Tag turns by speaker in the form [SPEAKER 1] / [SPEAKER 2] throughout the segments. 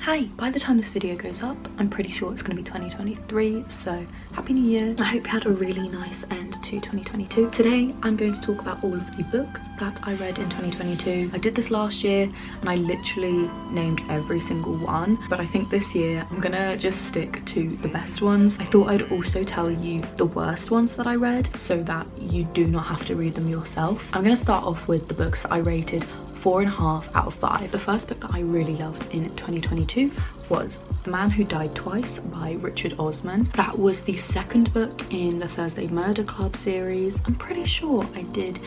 [SPEAKER 1] Hi, by the time this video goes up, I'm pretty sure it's going to be 2023, so happy new year. I hope you had a really nice end to 2022. Today, I'm going to talk about all of the books that I read in 2022. I did this last year and I literally named every single one, but I think this year I'm gonna just stick to the best ones. I thought I'd also tell you the worst ones that I read so that you do not have to read them yourself. I'm gonna start off with the books that I rated 4.5 out of 5. The first book that I really loved in 2022 was The Man Who Died Twice by Richard Osman. That was the second book in the Thursday Murder Club series. I'm pretty sure I did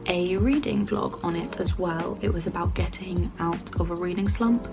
[SPEAKER 1] a reading vlog on it as well. It was about getting out of a reading slump,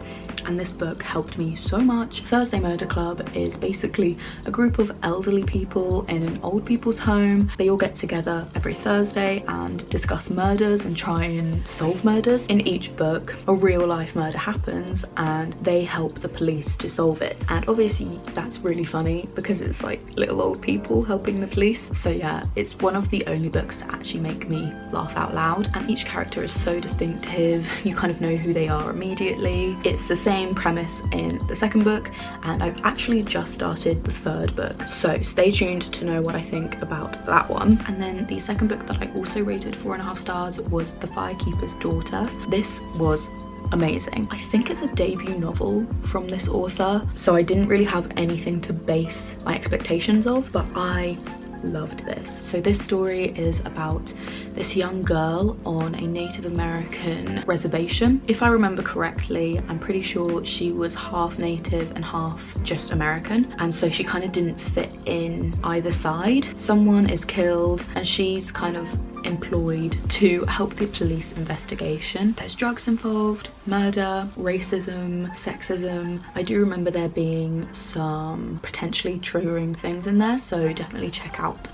[SPEAKER 1] and this book helped me so much. Thursday Murder Club is basically a group of elderly people in an old people's home. They all get together every Thursday and discuss murders and try and solve murders. In each book, a real life murder happens and they help the police to solve it. And obviously that's really funny because it's like little old people helping the police. So yeah, it's one of the only books to actually make me laugh out loud, and each character is so distinctive. You kind of know who they are immediately. It's the same premise in the second book, and I've actually just started the third book, so stay tuned to know what I think about that one. And then the second book that I also rated 4.5 stars was The Firekeeper's Daughter. This was amazing. I think it's a debut novel from this author, so I didn't really have anything to base my expectations of, but I loved this. So this story is about this young girl on a Native American reservation. If I remember correctly, I'm pretty sure she was half Native and half just American, and so she kind of didn't fit in either side. Someone is killed and she's kind of employed to help the police investigation. There's drugs involved, murder, racism, sexism. I do remember there being some potentially triggering things in there, so definitely check out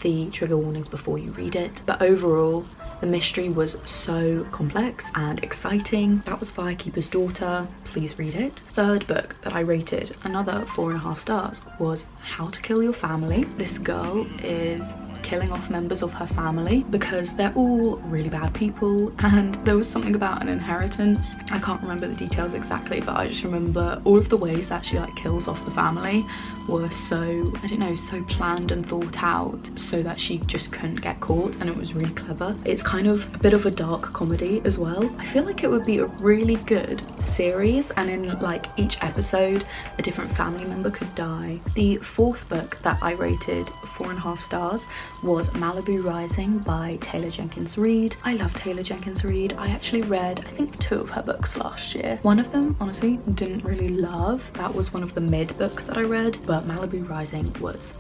[SPEAKER 1] the trigger warnings before you read it. But overall, the mystery was so complex and exciting. That was Firekeeper's Daughter. Please read it. Third book that I rated another 4.5 stars was How to Kill Your Family. This girl is killing off members of her family because they're all really bad people, and there was something about an inheritance. I can't remember the details exactly, but I just remember all of the ways that she like kills off the family were so, I don't know, so planned and thought out so that she just couldn't get caught, and it was really clever. It's kind of a bit of a dark comedy as well. I feel like it would be a really good series, and in like each episode a different family member could die. The fourth book that I rated 4.5 stars was Malibu Rising by Taylor Jenkins Reid. I love Taylor Jenkins Reid. I actually read, I think, 2 of her books last year. One of them, honestly, didn't really love. That was one of the mid books that I read, but Malibu Rising was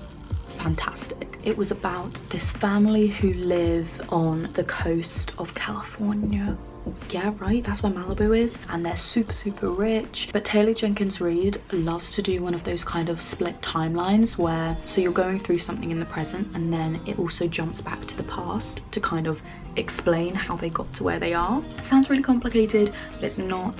[SPEAKER 1] fantastic. It was about this family who live on the coast of California. Yeah, right, that's where Malibu is, and they're super rich. But Taylor Jenkins Reid loves to do one of those kind of split timelines where, so you're going through something in the present and then it also jumps back to the past to kind of explain how they got to where they are. It sounds really complicated, but it's not.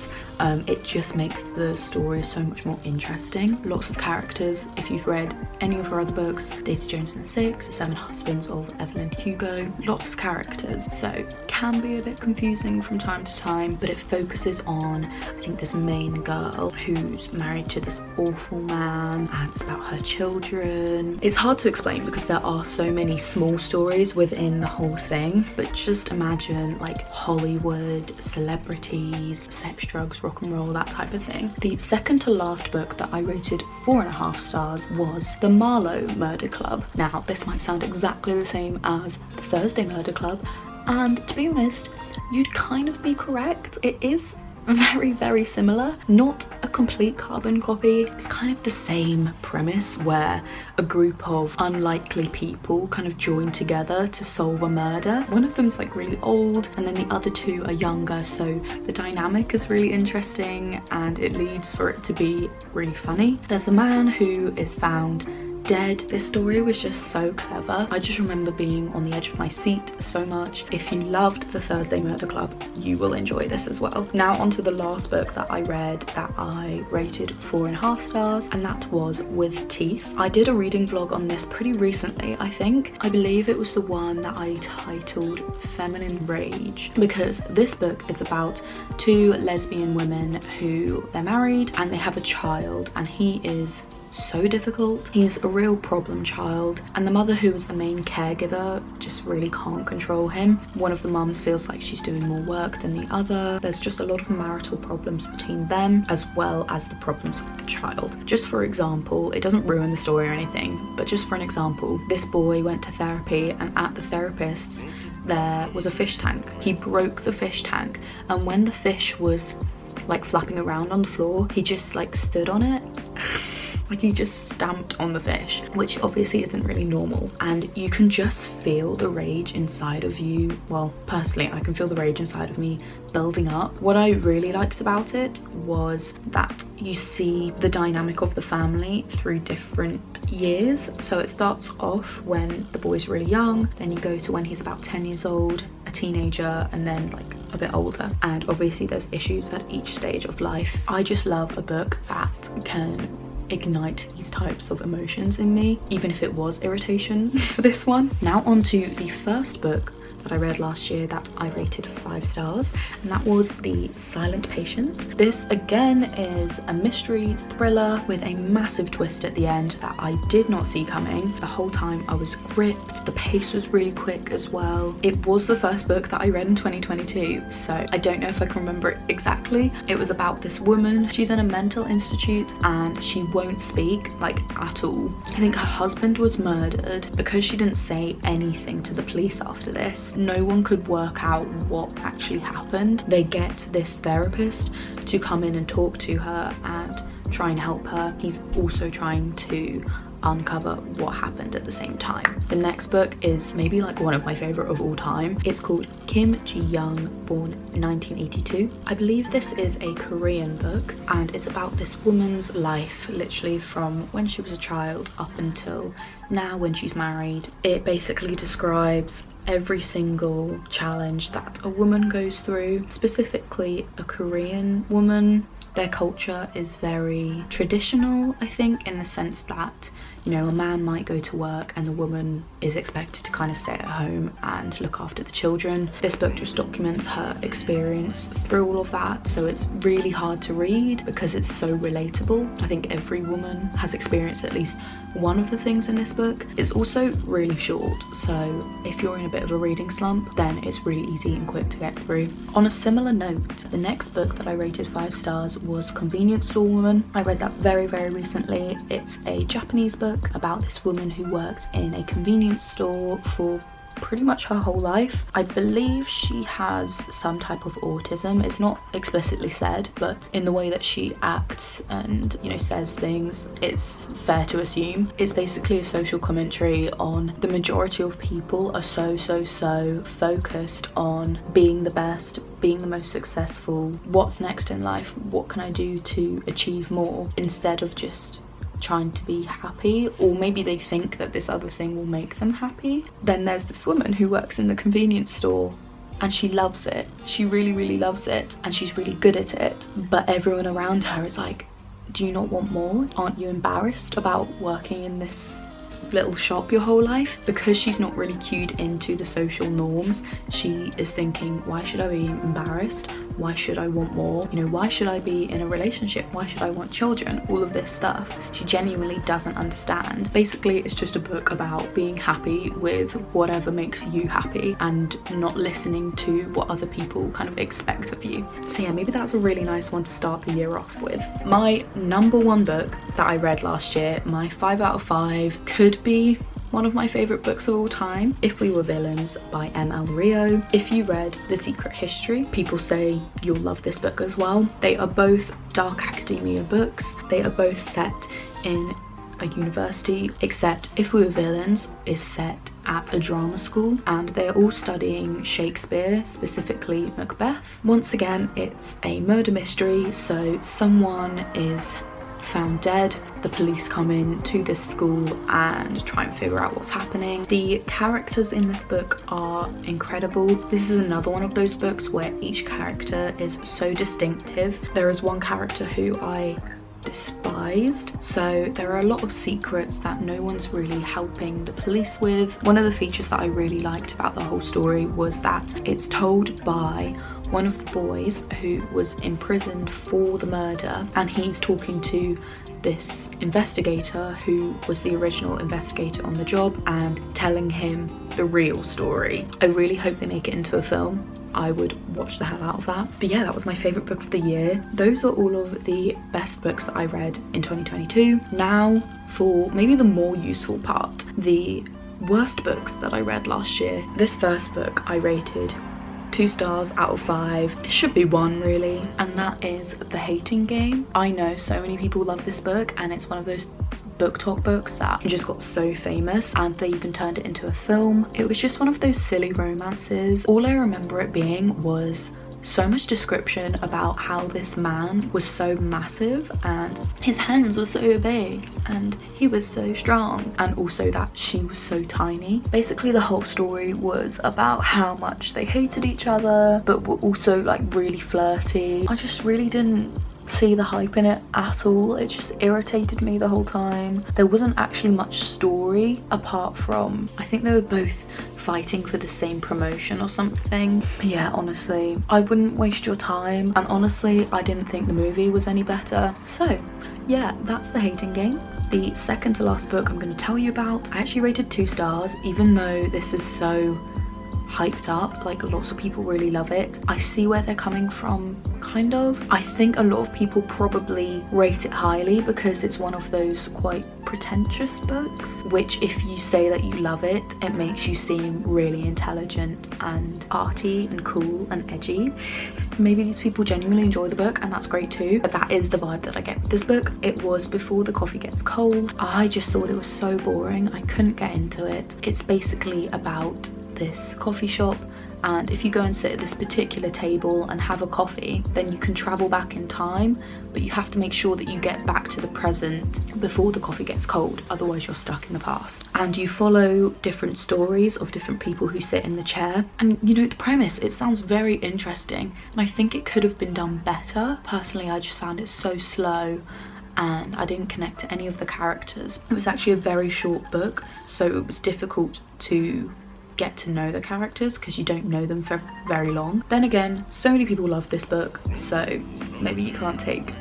[SPEAKER 1] It just makes the story so much more interesting. Lots of characters. If you've read any of her other books, Daisy Jones and the Six, The Seven Husbands of Evelyn Hugo, lots of characters, so can be a bit confusing from time to time, but it focuses on, I think, this main girl who's married to this awful man, and it's about her children. It's hard to explain because there are so many small stories within the whole thing, but just imagine like Hollywood, celebrities, sex, drugs, rock and roll, that type of thing. The second to last book that I rated 4.5 stars was The Marlowe Murder Club. Now, this might sound exactly the same as the Thursday Murder Club, and to be honest, you'd kind of be correct. It is very similar. Not a complete carbon copy. It's kind of the same premise where a group of unlikely people kind of join together to solve a murder. One of them's like really old and then the other 2 are younger, so the dynamic is really interesting and it leads for it to be really funny. There's a man who is found dead. This story was just so clever. I just remember being on the edge of my seat so much. If you loved The Thursday Murder Club, you will enjoy this as well. Now onto the last book that I read that I rated 4.5 stars, and that was With Teeth. I did a reading vlog on this pretty recently, I think. I believe it was the one that I titled Feminine Rage, because this book is about two lesbian women who they're married and they have a child, and he is so difficult. He's a real problem child, and the mother, who is the main caregiver, just really can't control him. One of the mums feels like she's doing more work than the other. There's just a lot of marital problems between them, as well as the problems with the child. Just for example, it doesn't ruin the story or anything, but just for an example, this boy went to therapy, and at the therapist's there was a fish tank. He broke the fish tank, and when the fish was like flapping around on the floor, he just like stood on it. Like he just stamped on the fish, which obviously isn't really normal, and you can just feel the rage inside of you. Well, personally, I can feel the rage inside of me building up. What I really liked about it was that you see the dynamic of the family through different years. So it starts off when the boy's really young, then you go to when he's about 10 years old, a teenager, and then like a bit older, and obviously there's issues at each stage of life. I just love a book that can ignite these types of emotions in me, even if it was irritation for this one. Now on to the first book that I read last year that I rated 5 stars, and that was The Silent Patient. This again is a mystery thriller with a massive twist at the end that I did not see coming. The whole time I was gripped. The pace was really quick as well. It was the first book that I read in 2022, so I don't know if I can remember it exactly. It was about this woman. She's in a mental institute and she won't speak like at all. I think her husband was murdered. Because she didn't say anything to the police after this, no one could work out what actually happened. They get this therapist to come in and talk to her and try and help her. He's also trying to uncover what happened at the same time. The next book is maybe like one of my favorite of all time. It's called Kim Ji-young, born 1982. I believe this is a Korean book, and it's about this woman's life, literally from when she was a child up until now when she's married. It basically describes every single challenge that a woman goes through, specifically a Korean woman. Their culture is very traditional, I think, in the sense that, you know, a man might go to work and the woman is expected to kind of stay at home and look after the children. This book just documents her experience through all of that, so it's really hard to read because it's so relatable. I think every woman has experienced at least one of the things in this book. It's also really short, so if you're in a bit of a reading slump, then it's really easy and quick to get through. On a similar note, the next book that I rated 5 stars was Convenience Store Woman. I read that very recently. It's a Japanese book about this woman who works in a convenience store for pretty much her whole life. I believe she has some type of autism. It's not explicitly said, but in the way that she acts and, you know, says things, it's fair to assume. It's basically a social commentary on the majority of people are so focused on being the best, being the most successful, what's next in life, what can I do to achieve more, instead of just trying to be happy, or maybe they think that this other thing will make them happy. Then there's this woman who works in the convenience store and she loves it. She really loves it, and she's really good at it, but everyone around her is like, do you not want more? Aren't you embarrassed about working in this little shop your whole life? Because she's not really cued into the social norms, she is thinking, why should I be embarrassed? Why should I want more? You know, why should I be in a relationship? Why should I want children? All of this stuff she genuinely doesn't understand. Basically, it's just a book about being happy with whatever makes you happy and not listening to what other people kind of expect of you. So yeah, maybe that's a really nice one to start the year off with. My number 1 book that I read last year, my 5 out of 5, could be one of my favourite books of all time, If We Were Villains by M.L. Rio. If you read The Secret History, people say you'll love this book as well. They are both dark academia books. They are both set in a university, except If We Were Villains is set at a drama school, and they're all studying Shakespeare, specifically Macbeth. Once again, it's a murder mystery, so someone is found dead. The police come in to this school and try and figure out what's happening. The characters in this book are incredible. This is another one of those books where each character is so distinctive. There is one character who I despised, so there are a lot of secrets that no one's really helping the police with. One of the features that I really liked about the whole story was that it's told by one of the boys who was imprisoned for the murder, and he's talking to this investigator who was the original investigator on the job and telling him the real story. I really hope they make it into a film. I would watch the hell out of that. But yeah, that was my favourite book of the year. Those are all of the best books that I read in 2022. Now for maybe the more useful part, the worst books that I read last year. This first book I rated 2 stars out of 5. It should be 1 really, and that is The Hating Game. I know so many people love this book, and it's one of those book talk books that just got so famous, and they even turned it into a film. It was just one of those silly romances. All I remember it being was so much description about how this man was so massive and his hands were so big and he was so strong, and also that she was so tiny. Basically the whole story was about how much they hated each other but were also like really flirty. I just really didn't see the hype in it at all. It just irritated me the whole time. There wasn't actually much story apart from, I think they were both fighting for the same promotion or something. But yeah, honestly, I wouldn't waste your time, and honestly I didn't think the movie was any better. So yeah, that's The Hating Game. The second to last book I'm going to tell you about, I actually rated 2 stars, even though this is so hyped up, like lots of people really love it. I see where they're coming from, kind of. I think a lot of people probably rate it highly because it's one of those quite pretentious books, which if you say that you love it, it makes you seem really intelligent and arty and cool and edgy. Maybe these people genuinely enjoy the book, and that's great too, but that is the vibe that I get with this book. It was Before the Coffee Gets Cold. I just thought it was so boring. I couldn't get into it. It's basically about this coffee shop, and if you go and sit at this particular table and have a coffee, then you can travel back in time, but you have to make sure that you get back to the present before the coffee gets cold, otherwise you're stuck in the past. And you follow different stories of different people who sit in the chair, and you know, the premise, it sounds very interesting, and I think it could have been done better. Personally, I just found it so slow and I didn't connect to any of the characters. It was actually a very short book, so it was difficult to get to know the characters because you don't know them for very long. Then again, so many people love this book, so maybe you can't take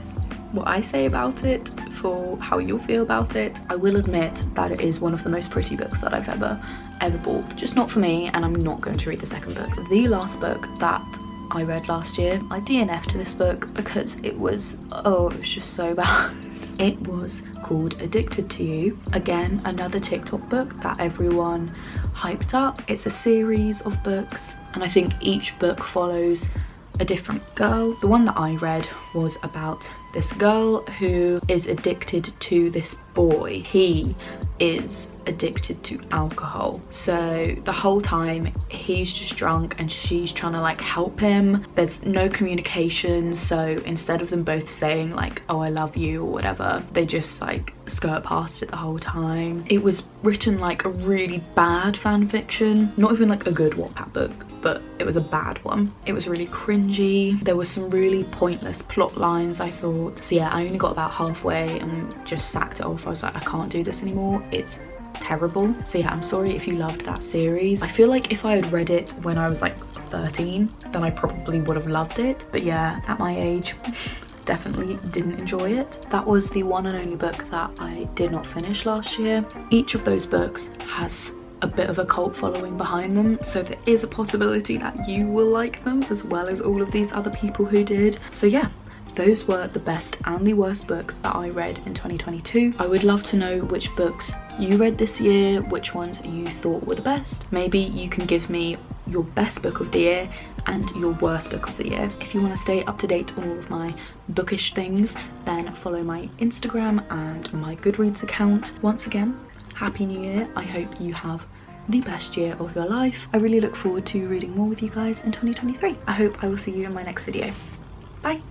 [SPEAKER 1] what I say about it for how you'll feel about it. I will admit that it is one of the most pretty books that I've ever bought, just not for me, and I'm not going to read the second book. The last book that I read last year, I DNF'd this book because it was just so bad. It was called Addicted to You. Again, another TikTok book that everyone hyped up. It's a series of books, and I think each book follows a different girl. The one that I read was about this girl who is addicted to this boy. He is addicted to alcohol, so the whole time he's just drunk and she's trying to like help him. There's no communication, so instead of them both saying like, oh I love you or whatever, they just like skirt past it the whole time. It was written like a really bad fan fiction, not even like a good Wattpad book, but it was a bad one. It was really cringy. There were some really pointless plot lines, I thought. So yeah, I only got about halfway and just sacked it off. I was like, I can't do this anymore. It's terrible. So yeah, I'm sorry if you loved that series. I feel like if I had read it when I was like 13, then I probably would have loved it. But yeah, at my age, definitely didn't enjoy it. That was the one and only book that I did not finish last year. Each of those books has a bit of a cult following behind them, so there is a possibility that you will like them as well as all of these other people who did. So yeah, those were the best and the worst books that I read in 2022. I would love to know which books you read this year, which ones you thought were the best. Maybe you can give me your best book of the year and your worst book of the year. If you want to stay up to date on all of my bookish things, then follow my Instagram and my Goodreads account. Once again, Happy New Year. I hope you have the best year of your life. I really look forward to reading more with you guys in 2023. I hope I will see you in my next video. Bye.